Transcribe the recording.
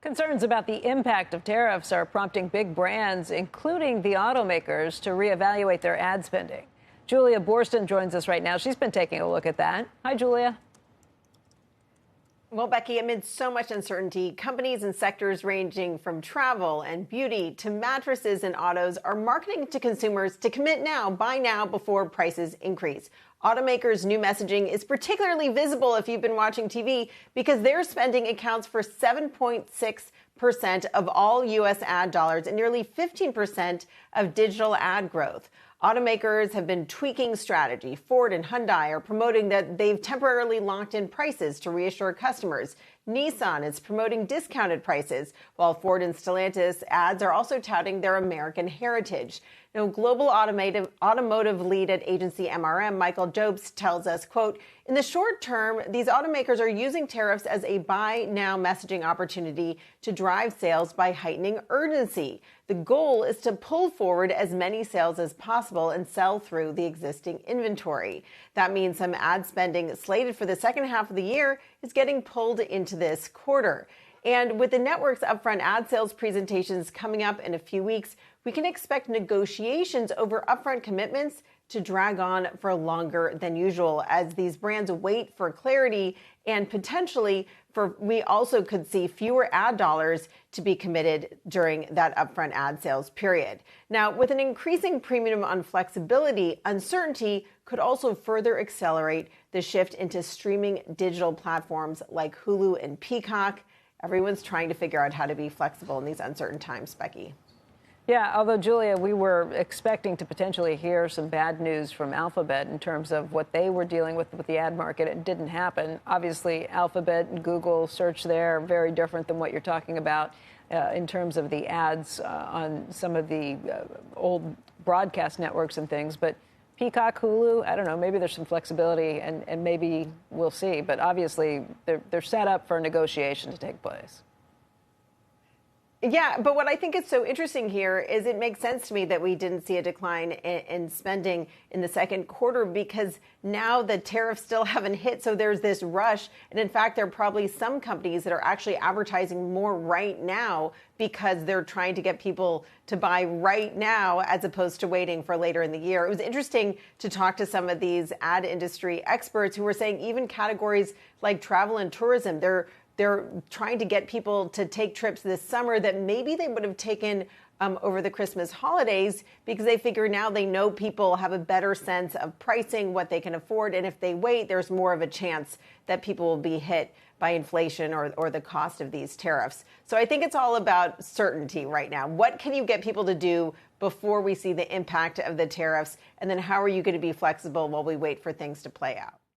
Concerns about the impact of tariffs are prompting big brands, including the automakers, to reevaluate their ad spending. Julia Boorstin joins us right now. She's been taking a look at that. Hi, Julia. Well, Becky, amid so much uncertainty, companies and sectors ranging from travel and beauty to mattresses and autos are marketing to consumers to commit now, buy now before prices increase. Automakers' new messaging is particularly visible if you've been watching TV because their spending accounts for 7.6% of all U.S. ad dollars and nearly 15% of digital ad growth. Automakers have been tweaking strategy. Ford and Hyundai are promoting that they've temporarily locked in prices to reassure customers. Nissan is promoting discounted prices, while Ford and Stellantis ads are also touting their American heritage. Now, global automotive lead at agency MRM, Michael Jobst, tells us, quote, in the short term, these automakers are using tariffs as a buy now messaging opportunity to drive sales by heightening urgency. The goal is to pull forward as many sales as possible and sell through the existing inventory. That means some ad spending slated for the second half of the year is getting pulled into this quarter. And with the network's upfront ad sales presentations coming up in a few weeks, we can expect negotiations over upfront commitments to drag on for longer than usual as these brands wait for clarity and potentially we also could see fewer ad dollars to be committed during that upfront ad sales period. Now, with an increasing premium on flexibility, uncertainty could also further accelerate the shift into streaming digital platforms like Hulu and Peacock. Everyone's trying to figure out how to be flexible in these uncertain times, Becky. Yeah, although, Julia, we were expecting to potentially hear some bad news from Alphabet in terms of what they were dealing with the ad market. It didn't happen. Obviously, Alphabet and Google search there very different than what you're talking about in terms of the ads on some of the old broadcast networks and things. But Peacock, Hulu, I don't know, maybe there's some flexibility and maybe we'll see. But obviously, they're set up for a negotiation to take place. Yeah, but what I think is so interesting here is it makes sense to me that we didn't see a decline in spending in the second quarter because now the tariffs still haven't hit. So there's this rush. And in fact, there are probably some companies that are actually advertising more right now because they're trying to get people to buy right now as opposed to waiting for later in the year. It was interesting to talk to some of these ad industry experts who were saying even categories like travel and tourism, they're trying to get people to take trips this summer that maybe they would have taken over the Christmas holidays because they figure now they know people have a better sense of pricing, what they can afford. And if they wait, there's more of a chance that people will be hit by inflation or the cost of these tariffs. So I think it's all about certainty right now. What can you get people to do before we see the impact of the tariffs? And then how are you going to be flexible while we wait for things to play out?